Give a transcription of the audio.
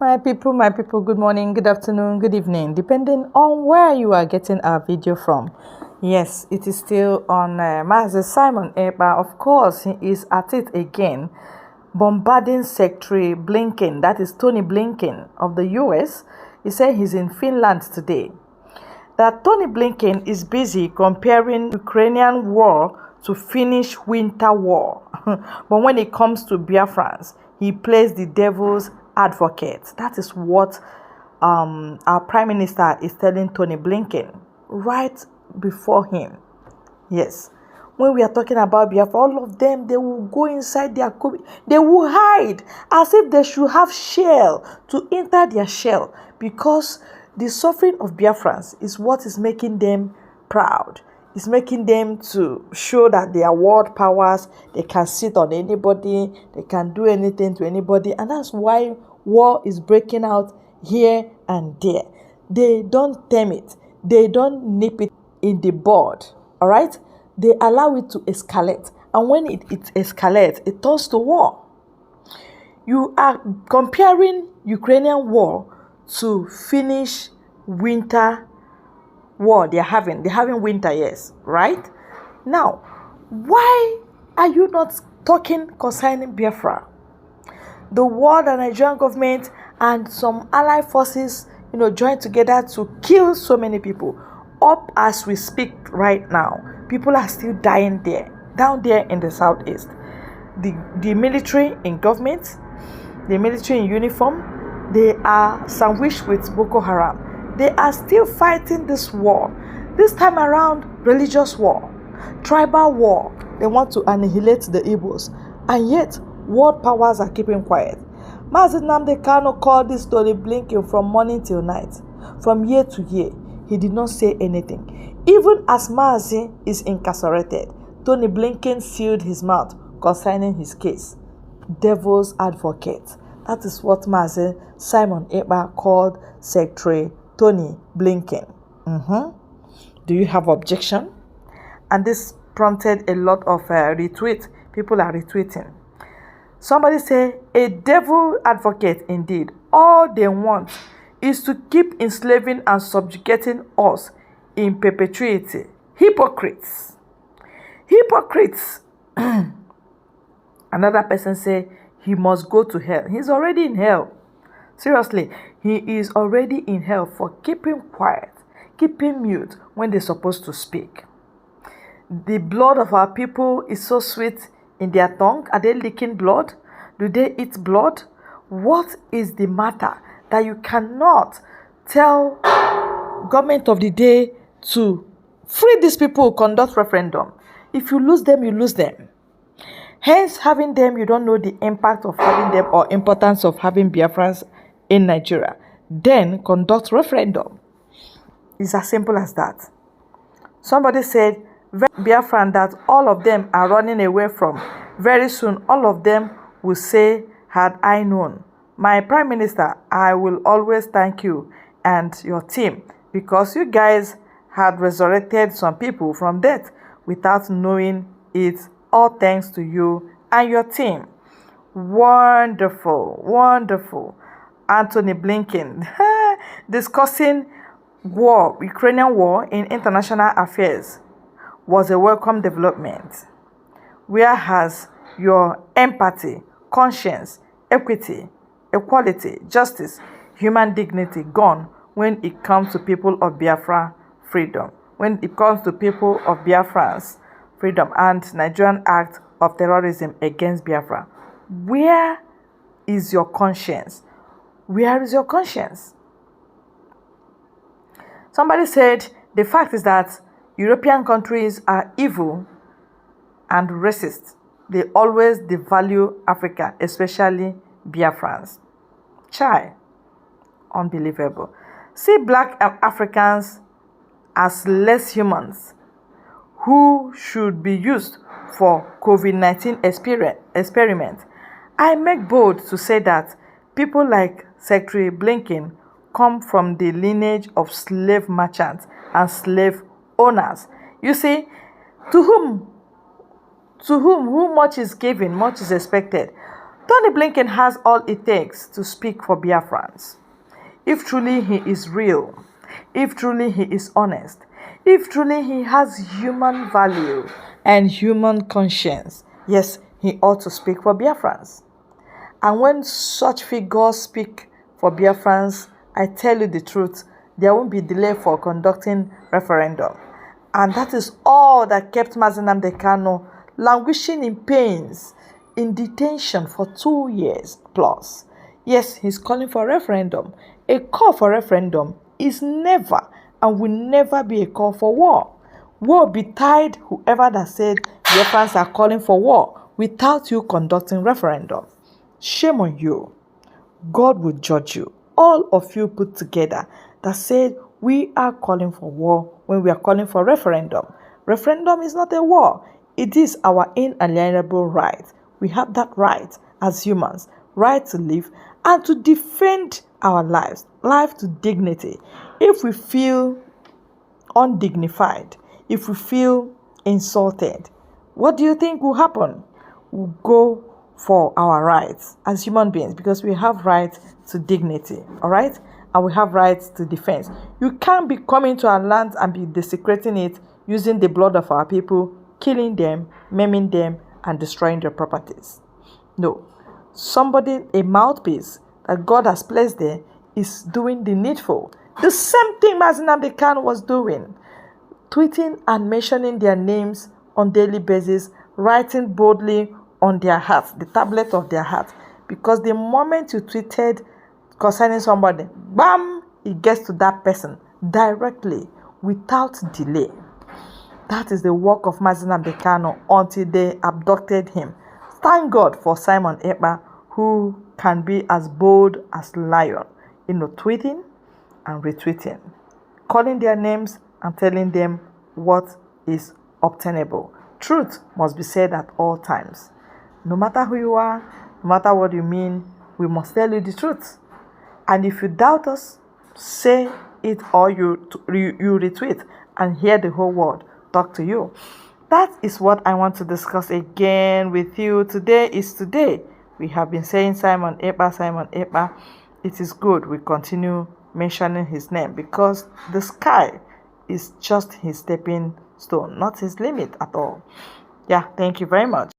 My people, good morning, good afternoon, good evening, depending on where you are getting our video from. Yes, it is still on Master Simon Ekpa. Of course, he is at it again, bombarding Secretary Blinken, that is Tony Blinken of the US. He said he's in Finland today. That Tony Blinken is busy comparing Ukrainian war to Finnish winter war. But when it comes to Biafrans, he plays the devil's advocate. That is what our Prime Minister is telling Tony Blinken right before him. Yes. When we are talking about Biafra, all of them, they will go inside their they will hide as if they should have shell to enter their shell, because the suffering of Biafrans is what is making them proud. It's making them to show that they are world powers. They can sit on anybody. They can do anything to anybody. And that's why war is breaking out here and there. They don't tame it. They don't nip it in the bud. All right? They allow it to escalate. And when it escalates, it turns to war. You are comparing Ukrainian war to Finnish winter war they're having. They're having winter, yes, right? Now, why are you not talking concerning Biafra? The war, the Nigerian government and some allied forces, joined together to kill so many people. Up as we speak right now, people are still dying there, down there in the southeast. The military in government, the military in uniform, they are sandwiched with Boko Haram. They are still fighting this war. This time around, religious war, tribal war. They want to annihilate the Igbos. And yet, world powers are keeping quiet. Mazi Nnamdi Kanu called this Tony Blinken from morning till night, from year to year. He did not say anything. Even as Mazi is incarcerated, Tony Blinken sealed his mouth concerning his case. Devil's advocate. That is what Mazi Simon Ekpa called Secretary Tony Blinken. Do you have objection? And this prompted a lot of retweets. People are retweeting. Somebody say, a devil advocate indeed. All they want is to keep enslaving and subjugating us in perpetuity. Hypocrites. Hypocrites. Another person say, he must go to hell. He's already in hell. Seriously, he is already in hell for keeping quiet, keeping mute when they're supposed to speak. The blood of our people is so sweet in their tongue. Are they licking blood? Do they eat blood? What is the matter that you cannot tell government of the day to free these people, conduct referendum? If you lose them, you lose them. Hence, having them, you don't know the impact of having them or importance of having Biafrans in Nigeria. Then conduct referendum. It's as simple as that. Somebody said, Biafran that all of them are running away from. Very soon, all of them will say, had I known. My Prime Minister, I will always thank you and your team, because you guys had resurrected some people from death without knowing it. All thanks to you and your team. Wonderful, wonderful. Anthony Blinken discussing war, Ukrainian war in international affairs was a welcome development. Where has your empathy, conscience, equity, equality, justice, human dignity gone when it comes to people of Biafra freedom? When it comes to people of Biafrans freedom and Nigerian act of terrorism against Biafra? Where is your conscience? Where is your conscience? Somebody said the fact is that European countries are evil and racist. They always devalue Africa, especially Biafrans. Chai. Unbelievable. See black Africans as less humans who should be used for COVID-19 experiment. I make bold to say that people like Secretary Blinken come from the lineage of slave merchants and slave owners. You see, to whom much is given, much is expected. Tony Blinken has all it takes to speak for Biafrans. If truly he is real, if truly he is honest, if truly he has human value and human conscience, yes, he ought to speak for Biafrans. And when such figures speak for Biafrans, I tell you the truth, there won't be delay for conducting referendum. And that is all that kept Mazi Nnamdi Kanu languishing in pains, in detention for 2 years plus. Yes, he's calling for referendum. A call for referendum is never and will never be a call for war. War betide whoever that said Biafrans are calling for war without you conducting referendum. Shame on you. God will judge you. All of you put together that said we are calling for war when we are calling for referendum. Referendum is not a war. It is our inalienable right. We have that right as humans, right to live and to defend our lives, life to dignity. If we feel undignified, if we feel insulted, what do you think will happen? We'll go for our rights as human beings because we have rights to dignity, all right? And we have rights to defense. You can't be coming to our land and be desecrating it using the blood of our people, killing them, maiming them, and destroying their properties. No. Somebody, a mouthpiece that God has placed there, is doing the needful. The same thing Mazi Nnamdi Kanu was doing. Tweeting and mentioning their names on daily basis, writing boldly on their hearts, the tablet of their heart. Because the moment you tweeted concerning somebody, bam, it gets to that person directly, without delay. That is the work of Mazi Nnamdi Kanu until they abducted him. Thank God for Simon Ekpa, who can be as bold as lion, tweeting and retweeting, calling their names and telling them what is obtainable. Truth must be said at all times. No matter who you are, no matter what you mean, we must tell you the truth. And if you doubt us, say it or you retweet and hear the whole world talk to you. That is what I want to discuss again with you. Today is today. We have been saying Simon Ekpa, Simon Ekpa. It is good we continue mentioning his name because the sky is just his stepping stone, not his limit at all. Yeah, thank you very much.